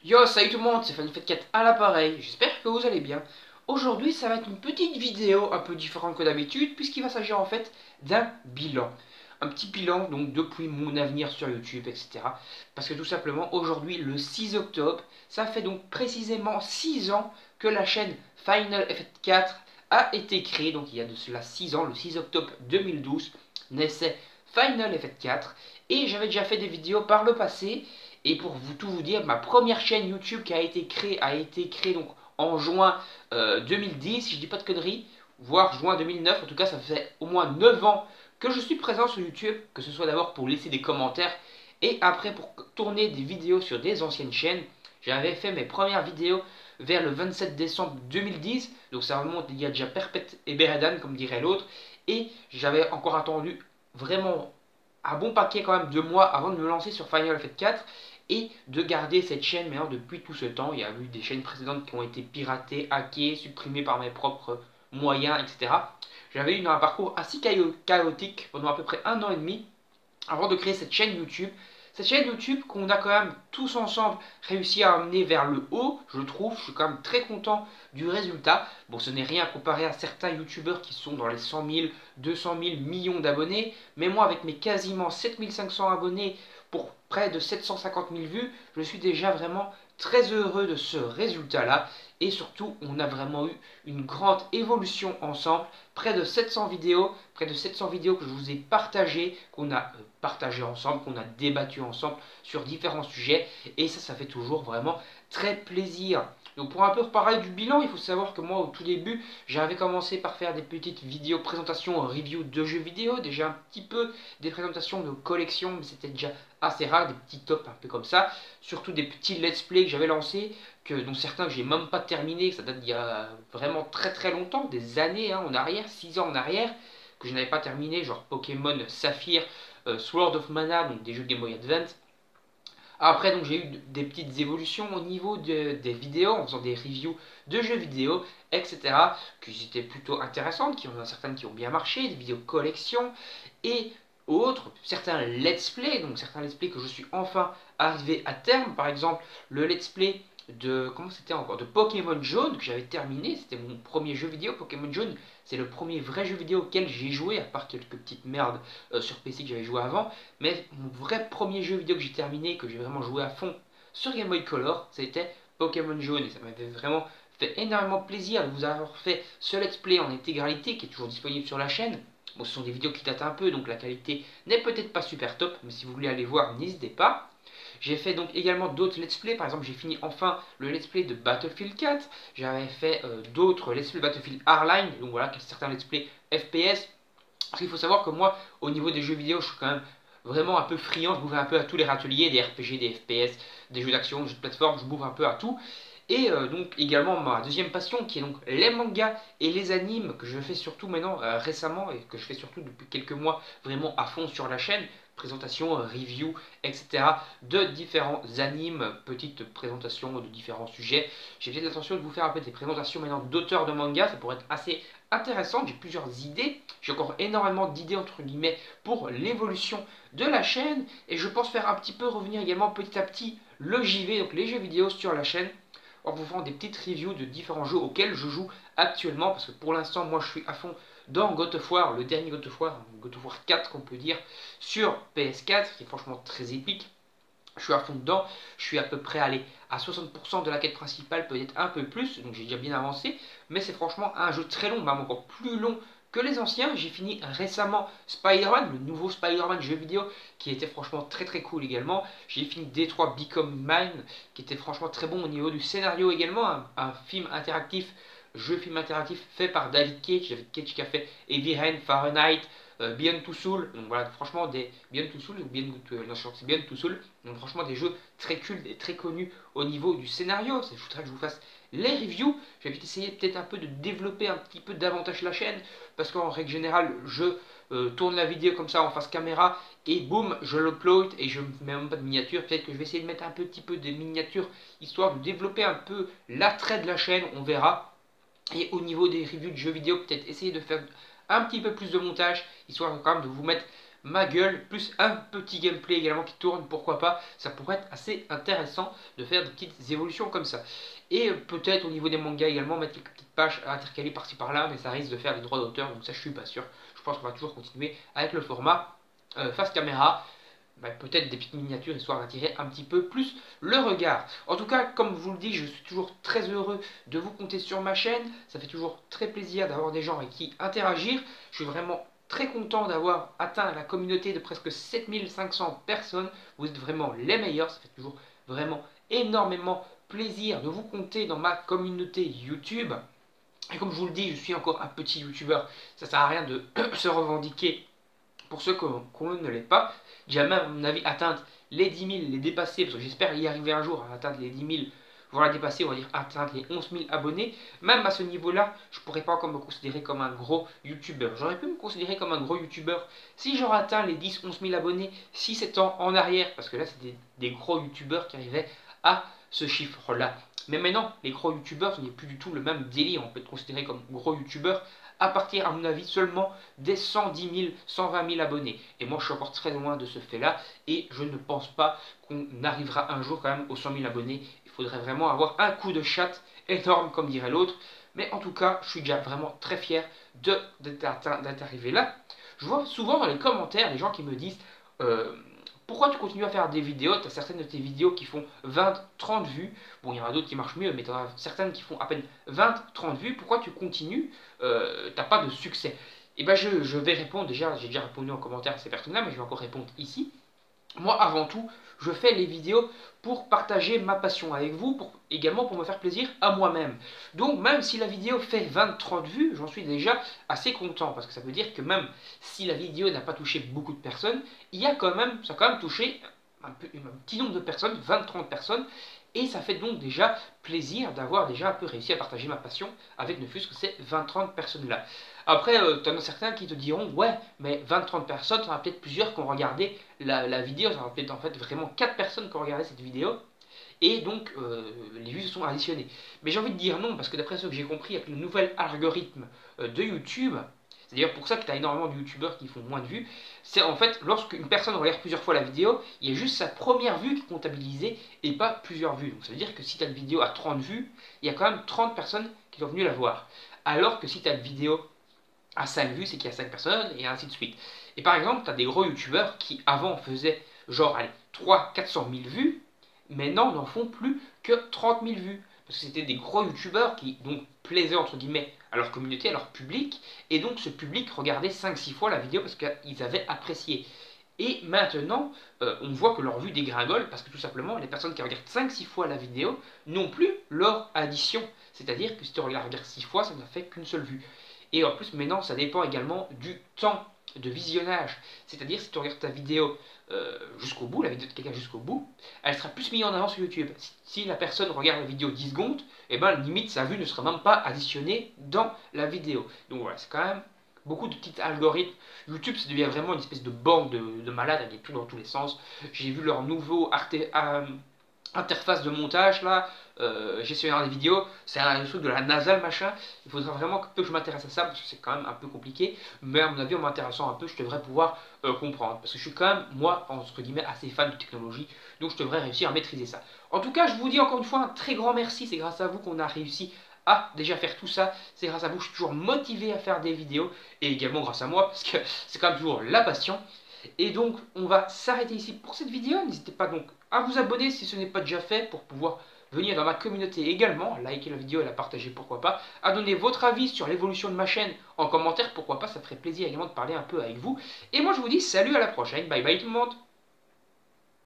Yo, salut tout le monde, c'est FannyFat4 à l'appareil, j'espère que vous allez bien. Aujourd'hui, ça va être une petite vidéo un peu différente que d'habitude, puisqu'il va s'agir en fait d'un bilan. Un petit bilan donc depuis mon avenir sur YouTube, etc. Parce que tout simplement, aujourd'hui, le 6 octobre, ça fait donc précisément 6 ans que la chaîne Final Effect 4 a été créée. Donc il y a de cela 6 ans, le 6 octobre 2012, naissait Final Effect 4. Et j'avais déjà fait des vidéos par le passé. Et pour tout vous dire, ma première chaîne YouTube qui a été créée donc en juin 2010, si je dis pas de conneries, voire juin 2009. En tout cas, ça fait au moins 9 ans que je suis présent sur YouTube, que ce soit d'abord pour laisser des commentaires et après pour tourner des vidéos sur des anciennes chaînes. J'avais fait mes premières vidéos vers le 27 décembre 2010, donc ça remonte il y a déjà perpète et Beredan, comme dirait l'autre, et j'avais encore attendu vraiment un bon paquet quand même de mois avant de me lancer sur Final Effect 4 et de garder cette chaîne maintenant depuis tout ce temps. Il y a eu des chaînes précédentes qui ont été piratées, hackées, supprimées par mes propres moyens, etc. J'avais eu un parcours assez chaotique pendant à peu près un an et demi avant de créer cette chaîne YouTube. Cette chaîne YouTube qu'on a quand même tous ensemble réussi à amener vers le haut, je trouve. Je suis quand même très content du résultat. Bon, ce n'est rien à comparer à certains YouTubeurs qui sont dans les 100 000, 200 000 millions d'abonnés. Mais moi, avec mes quasiment 7500 abonnés pour près de 750 000 vues, je suis déjà vraiment très heureux de ce résultat-là. Et surtout, on a vraiment eu une grande évolution ensemble. Près de 700 vidéos, que je vous ai partagées, qu'on a partagé ensemble, qu'on a débattu ensemble sur différents sujets. Et ça fait toujours vraiment très plaisir. Donc pour un peu reparler du bilan, il faut savoir que moi au tout début, j'avais commencé par faire des petites vidéos présentations, review de jeux vidéo, déjà un petit peu des présentations de collections, mais c'était déjà assez rare, des petits tops un peu comme ça, surtout des petits let's play que j'avais lancés, dont certains que j'ai même pas terminé, ça date d'il y a vraiment très très longtemps, des années en arrière, 6 ans en arrière, que je n'avais pas terminé, genre Pokémon Saphir, Sword of Mana, donc des jeux Game Boy Advance. Après, donc j'ai eu des petites évolutions au niveau des vidéos, en faisant des reviews de jeux vidéo, etc. qui étaient plutôt intéressantes, qui ont certaines qui ont bien marché, des vidéos collection et autres, certains let's play, donc certains let's play que je suis enfin arrivé à terme. Par exemple, le let's play de comment c'était encore de Pokémon Jaune que j'avais terminé, c'était mon premier jeu vidéo. Pokémon Jaune, c'est le premier vrai jeu vidéo auquel j'ai joué, à part quelques petites merdes sur PC que j'avais joué avant. Mais mon vrai premier jeu vidéo que j'ai terminé, que j'ai vraiment joué à fond sur Game Boy Color, c'était Pokémon Jaune. Et ça m'avait vraiment fait énormément plaisir de vous avoir fait ce let's play en intégralité qui est toujours disponible sur la chaîne. Bon, ce sont des vidéos qui datent un peu, donc la qualité n'est peut-être pas super top, mais si vous voulez aller voir, n'hésitez pas. J'ai fait donc également d'autres let's play, par exemple j'ai fini enfin le let's play de Battlefield 4, j'avais fait d'autres let's play Battlefield Hardline, donc voilà, certains let's play FPS. Parce qu'il faut savoir que moi, au niveau des jeux vidéo, je suis quand même vraiment un peu friand, je m'ouvre un peu à tous les râteliers, des RPG, des FPS, des jeux d'action, des jeux de plateforme, je m'ouvre un peu à tout. Et donc également ma deuxième passion qui est donc les mangas et les animes que je fais surtout maintenant récemment et que je fais surtout depuis quelques mois vraiment à fond sur la chaîne. Présentation, review, etc. de différents animes, petites présentations de différents sujets. J'ai peut-être l'intention de vous faire un peu des présentations maintenant d'auteurs de mangas, ça pourrait être assez intéressant, j'ai plusieurs idées, j'ai encore énormément d'idées entre guillemets pour l'évolution de la chaîne et je pense faire un petit peu revenir également petit à petit le JV, donc les jeux vidéo sur la chaîne en vous faisant des petites reviews de différents jeux auxquels je joue actuellement parce que pour l'instant moi je suis à fond dans God of War, le dernier God of War 4 qu'on peut dire sur PS4 qui est franchement très épique. Je suis à fond dedans, je suis à peu près allé à 60% de la quête principale, peut-être un peu plus, donc j'ai déjà bien avancé, mais c'est franchement un jeu très long, même encore plus long que les anciens. J'ai fini récemment Spider-Man, le nouveau Spider-Man jeu vidéo, qui était franchement très très cool également. J'ai fini Detroit Become Mine, qui était franchement très bon au niveau du scénario également, un film interactif, film interactif fait par David Cage qui a fait Heavy Rain, Fahrenheit, Beyond Two Souls, donc voilà, franchement des Beyond Two Souls, non, je crois que c'est Beyond Two Souls, donc franchement des jeux très cultes et très connus au niveau du scénario. Je voudrais que je vous fasse les reviews. Je vais essayer peut-être un peu de développer un petit peu davantage la chaîne, parce qu'en règle générale, je tourne la vidéo comme ça en face caméra et boum, je l'upload et je ne mets même pas de miniature. Peut-être que je vais essayer de mettre un petit peu de miniature histoire de développer un peu l'attrait de la chaîne, on verra. Et au niveau des reviews de jeux vidéo, peut-être essayer de faire un petit peu plus de montage, histoire quand même de vous mettre ma gueule, plus un petit gameplay également qui tourne, pourquoi pas, ça pourrait être assez intéressant de faire des petites évolutions comme ça. Et peut-être au niveau des mangas également, mettre quelques petites pages intercalées par-ci par-là, mais ça risque de faire des droits d'auteur, donc ça je suis pas sûr. Je pense qu'on va toujours continuer avec le format face caméra, peut-être des petites miniatures histoire d'attirer un petit peu plus le regard. En tout cas, comme je vous le dis, je suis toujours très heureux de vous compter sur ma chaîne. Ça fait toujours très plaisir d'avoir des gens avec qui interagir. Je suis vraiment très content d'avoir atteint la communauté de presque 7500 personnes. Vous êtes vraiment les meilleurs. Ça fait toujours vraiment énormément plaisir de vous compter dans ma communauté YouTube. Et comme je vous le dis, je suis encore un petit youtubeur. Ça sert à rien de se revendiquer pour ceux qu'on ne l'est pas. J'ai même, à mon avis, atteindre les 10 000, les dépasser, parce que j'espère y arriver un jour à atteindre les 10 000, voire la dépasser, on va dire atteindre les 11 000 abonnés. Même à ce niveau-là, je ne pourrais pas encore me considérer comme un gros youtubeur. J'aurais pu me considérer comme un gros youtubeur si j'aurais atteint les 10-11 000 abonnés 6-7 ans en arrière, parce que là, c'est des gros youtubeurs qui arrivaient à ce chiffre-là. Mais maintenant, les gros youtubeurs, ce n'est plus du tout le même délire. On peut être considéré comme gros youtubeur à partir, à mon avis, seulement des 110 000, 120 000 abonnés. Et moi, je suis encore très loin de ce fait-là. Et je ne pense pas qu'on arrivera un jour quand même aux 100 000 abonnés. Il faudrait vraiment avoir un coup de chatte énorme, comme dirait l'autre. Mais en tout cas, je suis déjà vraiment très fier d'être arrivé là. Je vois souvent dans les commentaires des gens qui me disent pourquoi tu continues à faire des vidéos? Tu as certaines de tes vidéos qui font 20-30 vues. Bon, il y en a d'autres qui marchent mieux, mais tu en as certaines qui font à peine 20-30 vues. Pourquoi tu continues? T'as pas de succès. Et ben je vais répondre, déjà, j'ai déjà répondu en commentaire à ces personnes-là, mais je vais encore répondre ici. Moi, avant tout, je fais les vidéos pour partager ma passion avec vous, également pour me faire plaisir à moi-même. Donc, même si la vidéo fait 20-30 vues, j'en suis déjà assez content, parce que ça veut dire que même si la vidéo n'a pas touché beaucoup de personnes, ça a quand même touché un petit nombre de personnes, 20-30 personnes, et ça fait donc déjà plaisir d'avoir déjà un peu réussi à partager ma passion avec ne fût-ce que ces 20-30 personnes-là. Après, tu en as certains qui te diront, ouais, mais 20-30 personnes, tu en as peut-être plusieurs qui ont regardé la vidéo, tu en as peut-être en fait vraiment 4 personnes qui ont regardé cette vidéo, et donc les vues se sont additionnées. Mais j'ai envie de dire non, parce que d'après ce que j'ai compris avec le nouvel algorithme de YouTube, c'est d'ailleurs pour ça que tu as énormément de youtubeurs qui font moins de vues. C'est en fait, lorsqu'une personne regarde plusieurs fois la vidéo, il y a juste sa première vue qui est comptabilisée et pas plusieurs vues. Donc ça veut dire que si tu as une vidéo à 30 vues, il y a quand même 30 personnes qui sont venues la voir. Alors que si tu as une vidéo à 5 vues, c'est qu'il y a 5 personnes et ainsi de suite. Et par exemple, tu as des gros youtubeurs qui avant faisaient genre 300-400 000 vues, maintenant n'en font plus que 30 000 vues. Parce que c'était des gros youtubeurs qui donc plaisaient entre guillemets à leur communauté, à leur public, et donc ce public regardait 5-6 fois la vidéo parce qu'ils avaient apprécié. Et maintenant, on voit que leur vue dégringole parce que tout simplement, les personnes qui regardent 5-6 fois la vidéo n'ont plus leur addition. C'est-à-dire que si tu regardes 6 fois, ça n'a fait qu'une seule vue. Et en plus, maintenant, ça dépend également du temps de visionnage. C'est-à-dire, si tu regardes ta vidéo jusqu'au bout, la vidéo de quelqu'un jusqu'au bout, elle sera plus mise en avant sur YouTube. Si la personne regarde la vidéo 10 secondes, et ben limite, sa vue ne sera même pas additionnée dans la vidéo. Donc voilà, c'est quand même beaucoup de petits algorithmes. YouTube, ça devient vraiment une espèce de bande de malades, avec tout dans tous les sens. J'ai vu leur nouveau interface de montage là, gestionnaire des vidéos, c'est un truc de la NASA le machin. Il faudra vraiment que je m'intéresse à ça parce que c'est quand même un peu compliqué, mais à mon avis en m'intéressant un peu je devrais pouvoir comprendre, parce que je suis quand même moi entre guillemets assez fan de technologie, donc je devrais réussir à maîtriser ça. En tout cas, je vous dis encore une fois un très grand merci, c'est grâce à vous qu'on a réussi à déjà faire tout ça, c'est grâce à vous que je suis toujours motivé à faire des vidéos, et également grâce à moi parce que c'est quand même toujours la passion. Et donc, on va s'arrêter ici pour cette vidéo. N'hésitez pas donc à vous abonner si ce n'est pas déjà fait pour pouvoir venir dans ma communauté également, à liker la vidéo et la partager pourquoi pas, à donner votre avis sur l'évolution de ma chaîne en commentaire pourquoi pas, ça ferait plaisir également de parler un peu avec vous. Et moi je vous dis salut, à la prochaine, bye bye tout le monde.